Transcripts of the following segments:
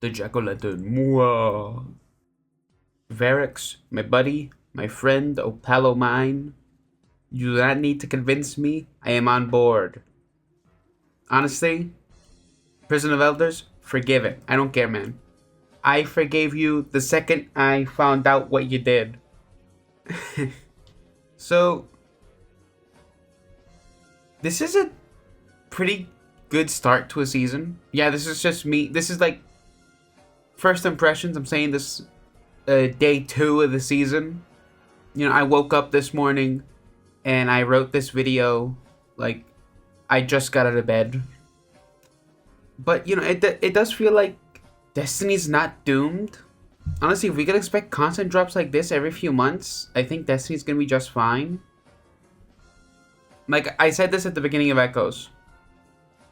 The jack-o'-lantern. Mwah. Varix, my buddy, my friend, Opalo mine. You do not need to convince me. I am on board. Honestly, Prison of Elders, forgive it. I don't care, man. I forgave you the second I found out what you did. So, this is a pretty good start to a season. Yeah, this is just me. This is like first impressions. I'm saying this day 2 of the season. You know, I woke up this morning and I wrote this video like I just got out of bed. But, you know, it does feel like Destiny's not doomed. Honestly, if we could expect content drops like this every few months, I think Destiny's gonna be just fine. Like, I said this at the beginning of Echoes.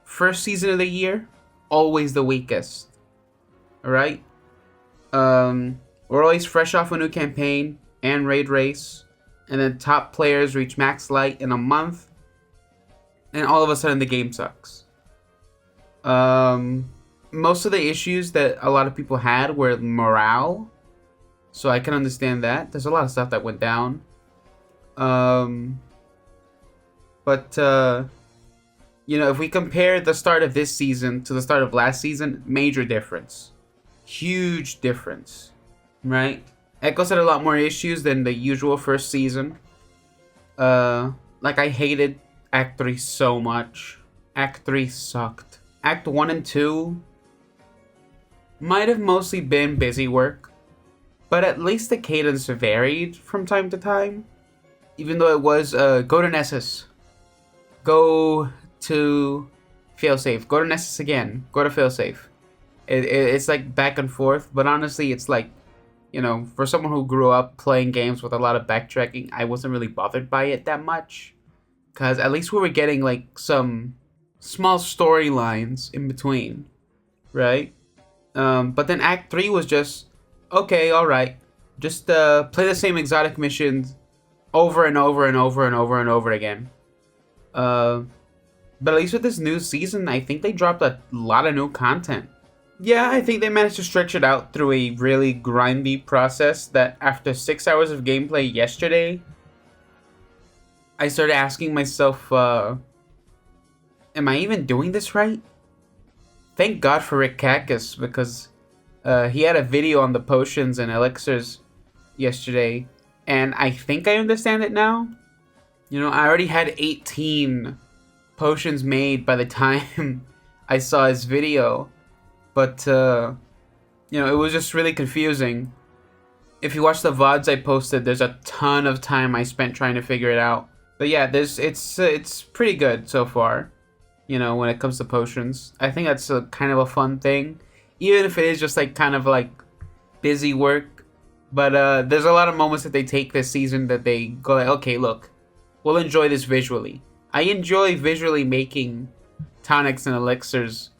First season of the year, always the weakest. Alright? We're always fresh off a new campaign and raid race. And then top players reach max light in a month. And all of a sudden the game sucks. Most of the issues that a lot of people had were morale. So I can understand that. There's a lot of stuff that went down. You know, if we compare the start of this season to the start of last season, major difference. Huge difference. Right? Echoes had a lot more issues than the usual first season. Like, I hated Act 3 so much. Act 3 sucked. Act 1 and 2 might have mostly been busy work, but at least the cadence varied from time to time. Even though it was, go to Nessus. Go to failsafe. Go to Nessus again. Go to failsafe. It's like back and forth, but honestly, it's like, you know, for someone who grew up playing games with a lot of backtracking, I wasn't really bothered by it that much. Because at least we were getting, like, some small storylines in between, right? But then Act 3 was just, okay, alright. Just play the same exotic missions over and over and over and over and over again. But at least with this new season, I think they dropped a lot of new content. Yeah, I think they managed to stretch it out through a really grindy process that after 6 hours of gameplay yesterday, I started asking myself, am I even doing this right? Thank God for Rick Cactus, because he had a video on the potions and elixirs yesterday, and I think I understand it now. You know, I already had 18 potions made by the time I saw his video, but, you know, it was just really confusing. If you watch the VODs I posted, there's a ton of time I spent trying to figure it out. But yeah, it's pretty good so far. You know, when it comes to potions, I think that's a kind of a fun thing, even if it is just like kind of like busy work. But there's a lot of moments that they take this season that they go like, okay, look, we'll enjoy this visually. I enjoy visually making tonics and elixirs.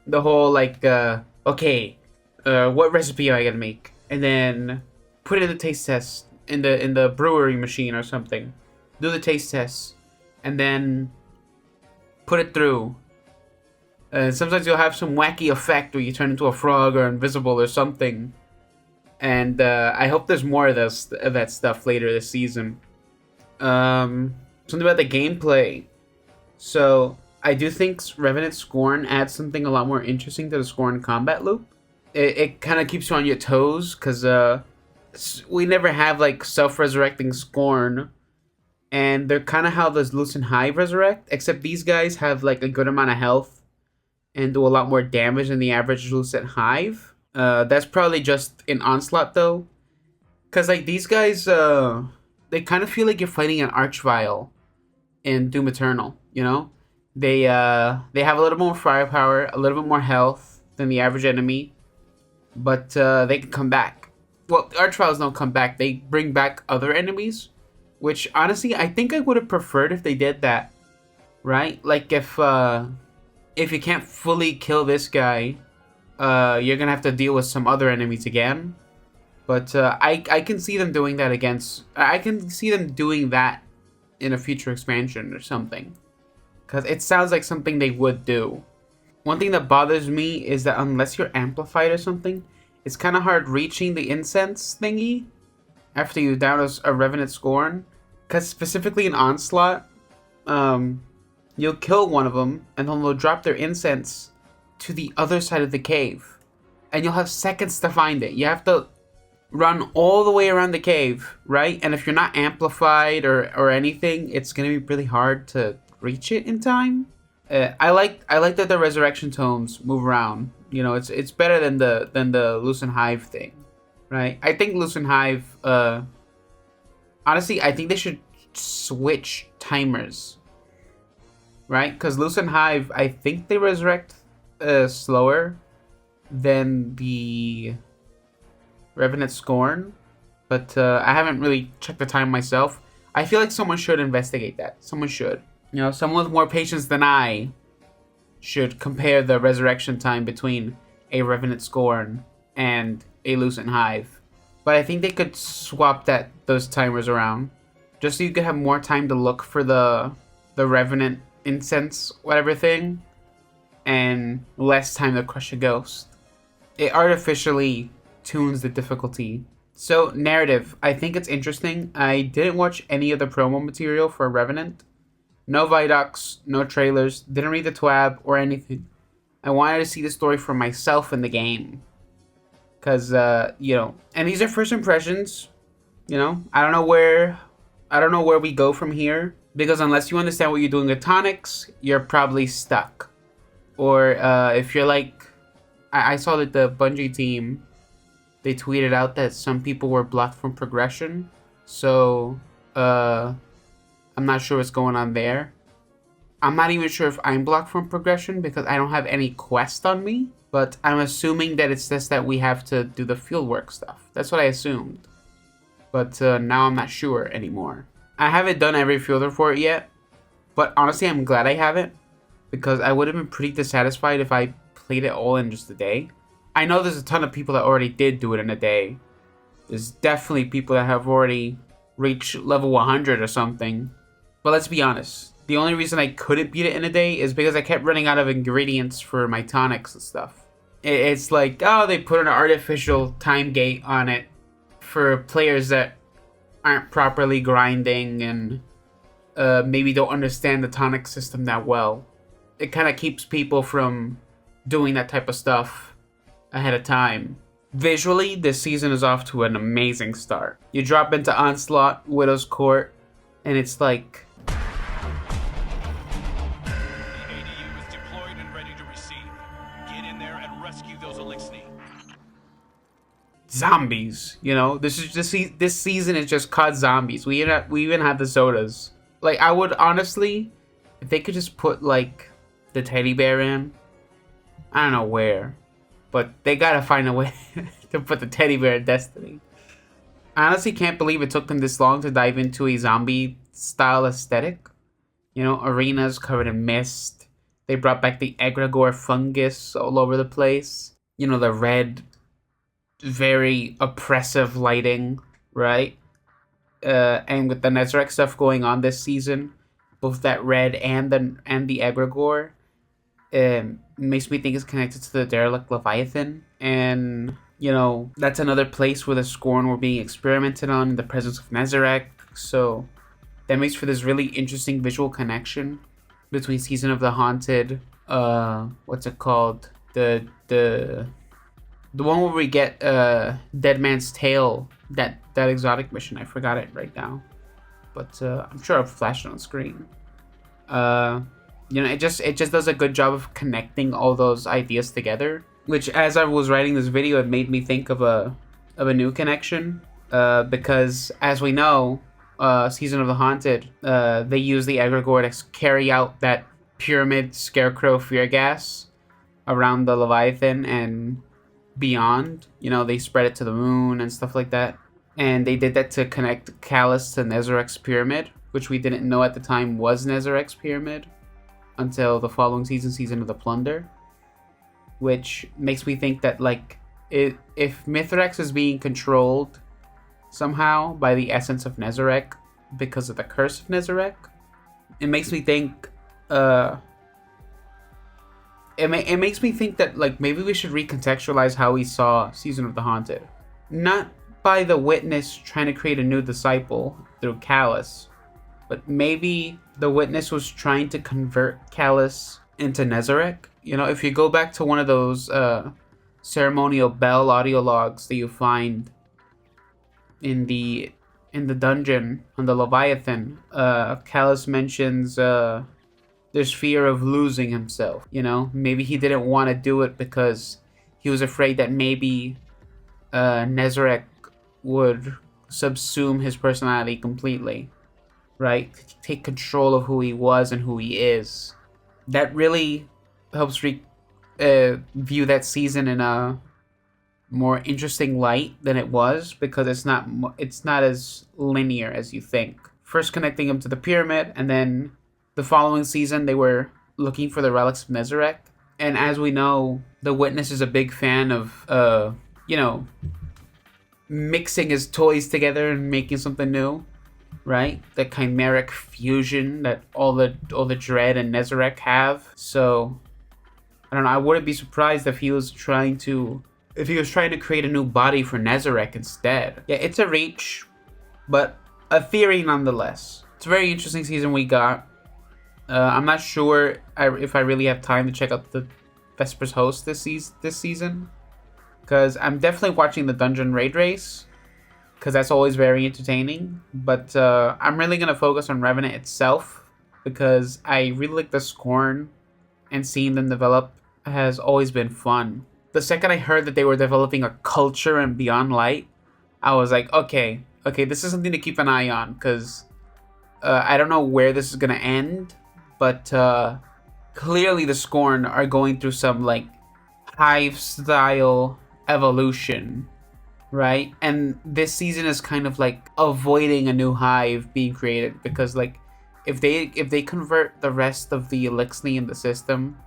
The whole like, okay, what recipe am I gonna make, and then put it in the taste test in the brewery machine or something. Do the taste test, and then put it through. Sometimes you'll have some wacky effect where you turn into a frog or invisible or something. And I hope there's more of that stuff later this season. Something about the gameplay. So I do think Revenant Scorn adds something a lot more interesting to the Scorn combat loop. It kind of keeps you on your toes, because we never have like self-resurrecting Scorn. And they're kind of how those Loose and Hive resurrect, except these guys have like a good amount of health and do a lot more damage than the average Loose and Hive. That's probably just an Onslaught though, because like these guys, they kind of feel like you're fighting an Archvile in Doom Eternal. You know, they have a little more firepower, a little bit more health than the average enemy, but they can come back. Well, Archviles don't come back; they bring back other enemies. Which, honestly, I think I would have preferred if they did that, right? Like, if you can't fully kill this guy, you're gonna have to deal with some other enemies again. But I can see them doing that I can see them doing that in a future expansion or something. Because it sounds like something they would do. One thing that bothers me is that unless you're amplified or something, it's kind of hard reaching the incense thingy after you down a Revenant Scorn. Because specifically in Onslaught, you'll kill one of them, and then they'll drop their incense to the other side of the cave. And you'll have seconds to find it. You have to run all the way around the cave, right? And if you're not amplified or anything, it's going to be really hard to reach it in time. I like that the resurrection tomes move around. You know, it's better than the Lucent Hive thing, right? I think Lucent Hive, honestly, I think they should switch timers, right? Because Lucent Hive, I think they resurrect slower than the Revenant Scorn, but I haven't really checked the time myself. I feel like someone should investigate that. Someone should. You know, someone with more patience than I should compare the resurrection time between a Revenant Scorn and a Lucent Hive. But I think they could swap those timers around, just so you could have more time to look for the Revenant incense, whatever thing, and less time to crush a ghost. It artificially tunes the difficulty. So, narrative. I think it's interesting. I didn't watch any of the promo material for Revenant. No Vidocs, no trailers, didn't read the TWAB or anything. I wanted to see the story for myself in the game. Because, you know, and these are first impressions. You know, I don't know where we go from here. Because unless you understand what you're doing with Tonics, you're probably stuck. Or if you're like, I saw that the Bungie team, they tweeted out that some people were blocked from progression. So, I'm not sure what's going on there. I'm not even sure if I'm blocked from progression because I don't have any quest on me. But I'm assuming that it's just that we have to do the fieldwork stuff. That's what I assumed. But now I'm not sure anymore. I haven't done every field report yet. But honestly, I'm glad I haven't. Because I would have been pretty dissatisfied if I played it all in just a day. I know there's a ton of people that already did do it in a day. There's definitely people that have already reached level 100 or something. But let's be honest. The only reason I couldn't beat it in a day is because I kept running out of ingredients for my tonics and stuff. It's like, oh, they put an artificial time gate on it for players that aren't properly grinding and maybe don't understand the tonic system that well. It kind of keeps people from doing that type of stuff ahead of time. Visually, this season is off to an amazing start. You drop into Onslaught, Widow's Court, and it's like... zombies, you know. This season is just COD zombies. We even have the sodas. Like, I would honestly, if they could just put like the teddy bear in, I don't know where, but they gotta find a way to put the teddy bear in Destiny. I honestly can't believe it took them this long to dive into a zombie style aesthetic. You know, arenas covered in mist. They brought back the egregore fungus all over the place. You know, the red, very oppressive lighting, right? And with the Nezarec stuff going on this season, both that red and the egregore, makes me think it's connected to the Derelict Leviathan. And, you know, that's another place where the Scorn were being experimented on in the presence of Nezarec. So that makes for this really interesting visual connection between Season of the Haunted, what's it called? The one where we get Dead Man's Tale, that exotic mission. I forgot it right now, but I'm sure I'll flash it on screen. You know, it just does a good job of connecting all those ideas together. Which, as I was writing this video, it made me think of a new connection. Because as we know, Season of the Haunted, they use the egregore to carry out that pyramid scarecrow fear gas around the Leviathan and beyond. You know, they spread it to the moon and stuff like that. And they did that to connect Callus to Nezarec's pyramid, which we didn't know at the time was Nezarec's pyramid until the following season, Season of the Plunder. Which makes me think that, like, if Mithrax is being controlled somehow by the essence of Nezarec because of the curse of Nezarec, it makes me think it makes me think that like maybe we should recontextualize how we saw Season of the Haunted. Not by the Witness trying to create a new disciple through Callus, but maybe the Witness was trying to convert Callus into Nezarec. You know, if you go back to one of those ceremonial bell audio logs that you find in the dungeon on the Leviathan, Callus mentions there's fear of losing himself. You know, maybe he didn't want to do it because he was afraid that maybe Nezarec would subsume his personality completely, right? Take control of who he was and who he is. That really helps view that season in a more interesting light than it was, because it's not as linear as you think. First connecting him to the pyramid, and then the following season they were looking for the relics of Nezarec. And as we know, the Witness is a big fan of mixing his toys together and making something new, right? The chimeric fusion that all the Dread and Nezarec have. So I don't know, I wouldn't be surprised if he was trying to create a new body for Nezarec instead. Yeah, it's a reach, but a theory nonetheless. It's a very interesting season we got. I'm not sure if I really have time to check out the Vespers host this season, because I'm definitely watching the Dungeon Raid Race, because that's always very entertaining. But I'm really going to focus on Revenant itself, because I really like the Scorn, and seeing them develop has always been fun. The second I heard that they were developing a culture in Beyond Light, I was like, okay, this is something to keep an eye on, because I don't know where this is going to end, but clearly the Scorn are going through some like Hive-style evolution, right? And this season is kind of like avoiding a new Hive being created, because like if they convert the rest of the Elixni in the system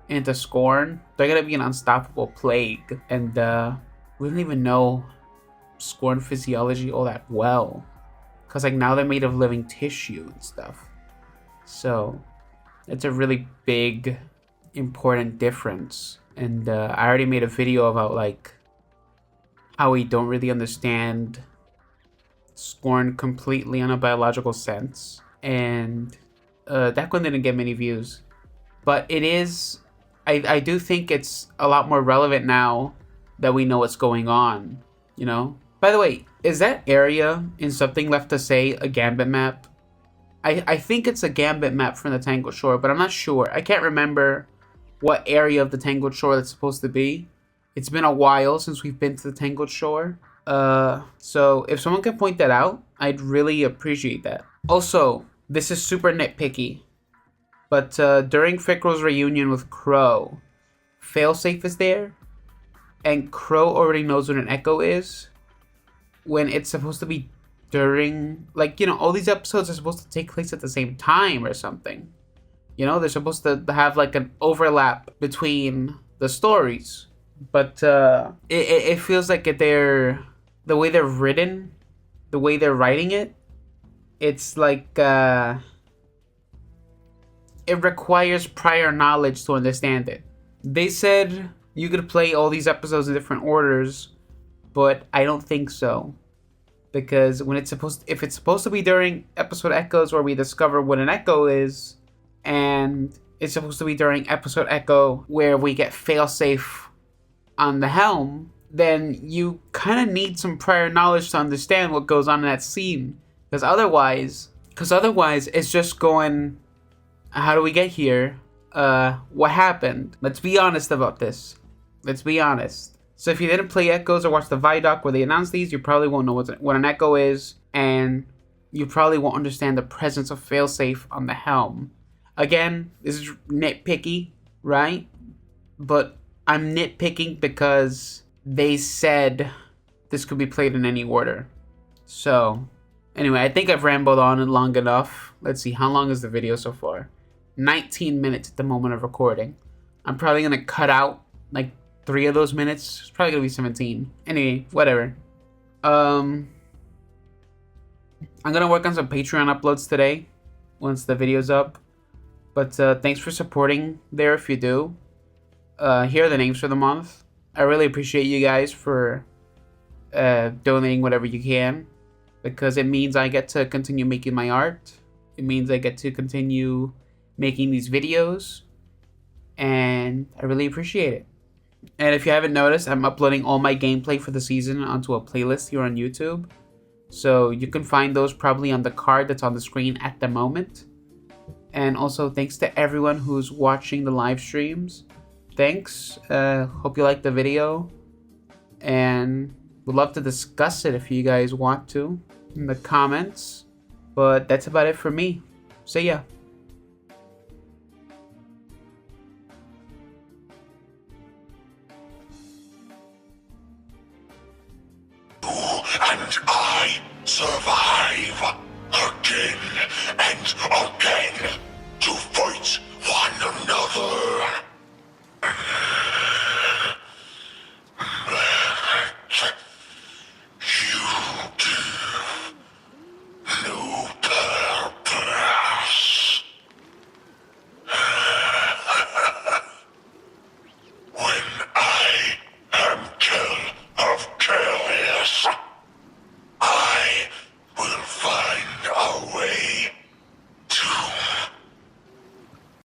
into Scorn, they're gonna be an unstoppable plague. And we don't even know Scorn physiology all that well, because like now they're made of living tissue and stuff. So it's a really big, important difference. And I already made a video about like how we don't really understand Scorn completely on a biological sense, and that one didn't get many views, but it is. I do think it's a lot more relevant now that we know what's going on. You know. By the way, is that area in Something Left to Say a Gambit map? I think it's a Gambit map from the Tangled Shore, but I'm not sure. I can't remember what area of the Tangled Shore that's supposed to be. It's been a while since we've been to the Tangled Shore. So if someone can point that out, I'd really appreciate that. Also, this is super nitpicky, but during Fickrell's reunion with Crow, Failsafe is there, and Crow already knows what an echo is, when it's supposed to be during, like, you know, all these episodes are supposed to take place at the same time or something. You know, they're supposed to have like an overlap between the stories. But it feels like the way they're written, the way they're writing it, it's like it requires prior knowledge to understand it. They said you could play all these episodes in different orders, but I don't think so. Because if it's supposed to be during episode echoes where we discover what an echo is, and it's supposed to be during episode echo where we get failsafe on the helm, then you kind of need some prior knowledge to understand what goes on in that scene. Because otherwise it's just going, how do we get here? What happened? Let's be honest about this. Let's be honest. So if you didn't play Echoes or watch the Vidoc where they announced these, you probably won't know what an Echo is, and you probably won't understand the presence of failsafe on the helm. Again, this is nitpicky, right? But I'm nitpicking because they said this could be played in any order. So, anyway, I think I've rambled on long enough. Let's see, how long is the video so far? 19 minutes at the moment of recording. I'm probably going to cut out like 3 of those minutes. It's probably going to be 17. Anyway, whatever. I'm going to work on some Patreon uploads today once the video's up. But thanks for supporting there if you do. here are the names for the month. I really appreciate you guys for donating whatever you can, because it means I get to continue making my art. It means I get to continue making these videos, and I really appreciate it. And if you haven't noticed, I'm uploading all my gameplay for the season onto a playlist here on YouTube. So you can find those probably on the card that's on the screen at the moment. And also thanks to everyone who's watching the live streams. Thanks. Hope you liked the video. And would love to discuss it if you guys want to in the comments. But that's about it for me. See ya. And I survive again and again to fight one another.